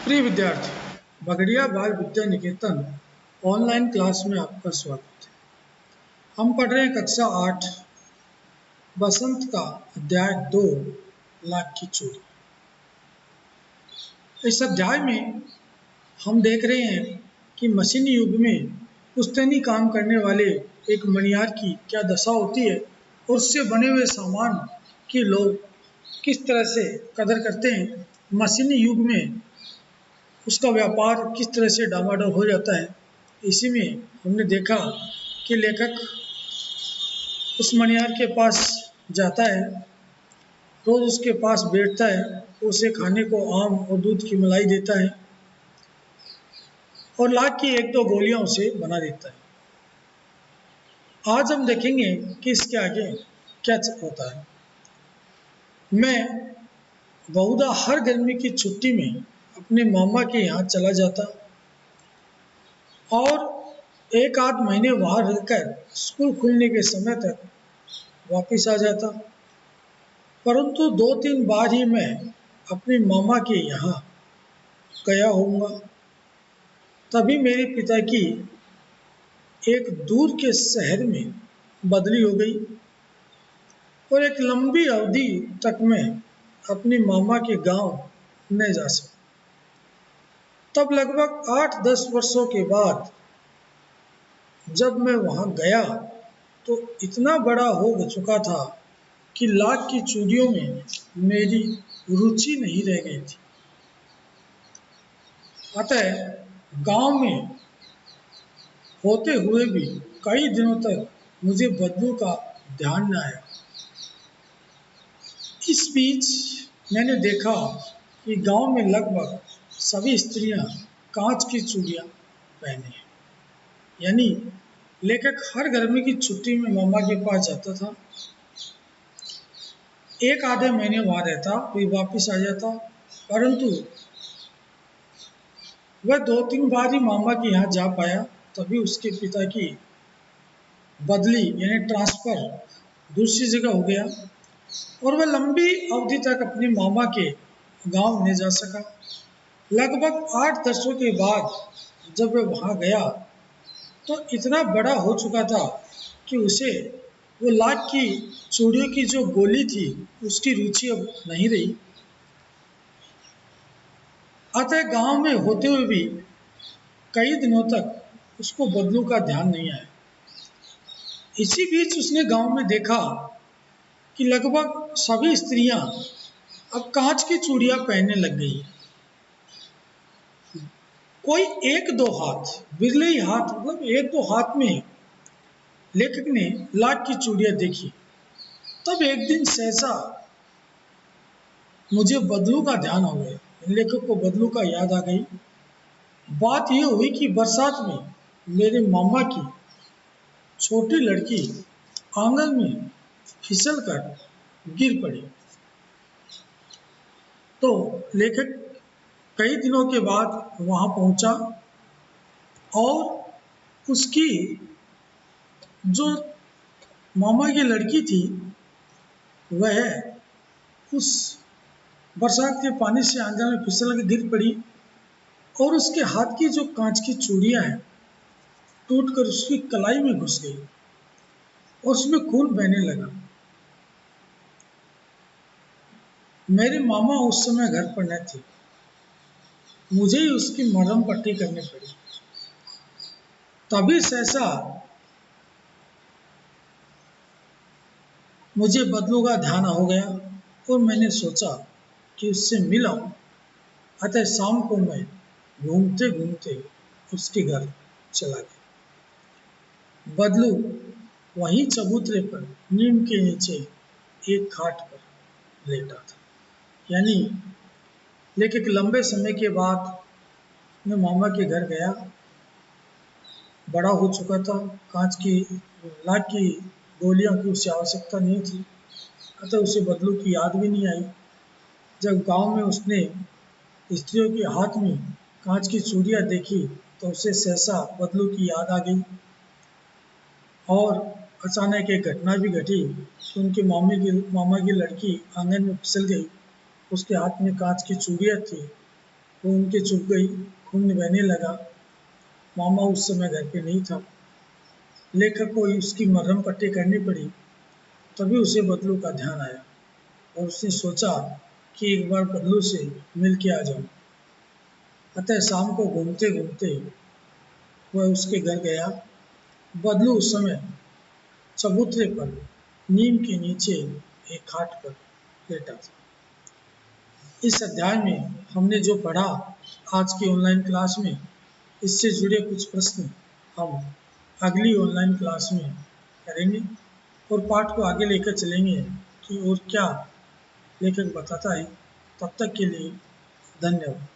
प्रिय विद्यार्थी, बगड़िया बाल विद्या निकेतन ऑनलाइन क्लास में आपका स्वागत है। हम पढ़ रहे हैं कक्षा 8 बसंत का अध्याय 2 लाख की चोरी। इस अध्याय में हम देख रहे हैं कि मशीनी युग में पुश्तैनी काम करने वाले एक मणियार की क्या दशा होती है और उससे बने हुए सामान की लोग किस तरह से कदर करते हैं। मशीनी युग में उसका व्यापार किस तरह से डामाडोल हो जाता है। इसी में हमने देखा कि लेखक उस मणियार के पास जाता है, रोज उसके पास बैठता है, उसे खाने को आम और दूध की मलाई देता है और लाख की एक दो गोलियां उसे बना देता है। आज हम देखेंगे कि इसके आगे क्या होता है। मैं बहुधा हर गर्मी की छुट्टी में अपने मामा के यहाँ चला जाता और एक आध महीने वहाँ रहकर स्कूल खुलने के समय तक वापस आ जाता। परंतु 2-3 बार ही मैं अपने मामा के यहाँ गया होऊंगा। तभी मेरे पिता की एक दूर के शहर में बदली हो गई और एक लंबी अवधि तक मैं अपने मामा के गांव न जा सका। तब लगभग 8-10 वर्षों के बाद जब मैं वहां गया तो इतना बड़ा हो चुका था कि लाख की चूड़ियों में मेरी रुचि नहीं रह गई थी। अतः गांव में होते हुए भी कई दिनों तक मुझे बदलू का ध्यान न आया। इस बीच मैंने देखा कि गांव में लगभग सभी स्त्रियां कांच की चूड़ियां पहने हैं। यानी लेखक हर गर्मी की छुट्टी में मामा के पास जाता था, एक आधे महीने वहां रहता, फिर वापस आ जाता। परंतु वह 2-3 बार ही मामा के यहाँ जा पाया। तभी उसके पिता की बदली यानी ट्रांसफर दूसरी जगह हो गया और वह लंबी अवधि तक अपने मामा के गांव नहीं जा सका। लगभग 8 दशकों के बाद जब वह वहां गया तो इतना बड़ा हो चुका था कि उसे वो लाख की चूड़ियों की जो गोली थी उसकी रुचि अब नहीं रही। अतः गांव में होते हुए भी कई दिनों तक उसको बदलू का ध्यान नहीं आया। इसी बीच उसने गांव में देखा कि लगभग सभी स्त्रियां अब कांच की चूड़ियां पहनने लग गई। कोई एक दो हाथ, बिरले ही हाथ, मतलब एक दो हाथ में लेखक ने लाख की चूड़ियां देखी। तब एक दिन सहसा मुझे बदलू का ध्यान हो गया, लेखक को बदलू का याद आ गई। बात यह हुई कि बरसात में मेरे मामा की छोटी लड़की आंगन में फिसल कर गिर पड़ी। तो लेखक कई दिनों के बाद वहां पहुंचा और उसकी जो मामा की लड़की थी वह उस बरसात के पानी से आंगन में फिसल के गिर पड़ी और उसके हाथ की जो कांच की चूड़ियां हैं टूटकर उसकी कलाई में घुस गई और उसमें खून बहने लगा। मेरे मामा उस समय घर पर न थे, मुझे ही उसकी मरहम पट्टी करनी पड़ी। तभी सहसा मुझे बदलू का ध्यान हो गया और मैंने सोचा कि उससे मिल आऊं। अतः शाम को मैं घूमते घूमते उसके घर चला गया। बदलू वहीं चबूतरे पर नीम के नीचे एक खाट पर लेटा था। यानी लेकिन लंबे समय के बाद मैं मामा के घर गया। बड़ा हो चुका था, कांच की लाख की गोलियों की उसे आवश्यकता नहीं थी, अतः उसे बदलू की याद भी नहीं आई। जब गांव में उसने स्त्रियों के हाथ में कांच की चूड़ियां देखी तो उसे सहसा बदलू की याद आ गई और अचानक एक घटना भी घटी कि उनके मामा की लड़की आंगन में फिसल गई। उसके हाथ में कांच की चूड़ियां थी वो उनके चुप गई। खून बहने लगा। मामा उस समय घर पे नहीं था। लेखक को उसकी मरहम पट्टी करनी पड़ी। तभी उसे बदलू का ध्यान आया और उसने सोचा कि एक बार बदलू से मिल के आ जाऊं। अतः शाम को घूमते घूमते वह उसके घर गया। बदलू उस समय चबूतरे पर नीम के नीचे एक खाट पर लेटा था। इस अध्याय में हमने जो पढ़ा आज की ऑनलाइन क्लास में, इससे जुड़े कुछ प्रश्न हम अगली ऑनलाइन क्लास में करेंगे और पाठ को आगे लेकर चलेंगे कि और क्या लेखक बताता है। तब तक के लिए धन्यवाद।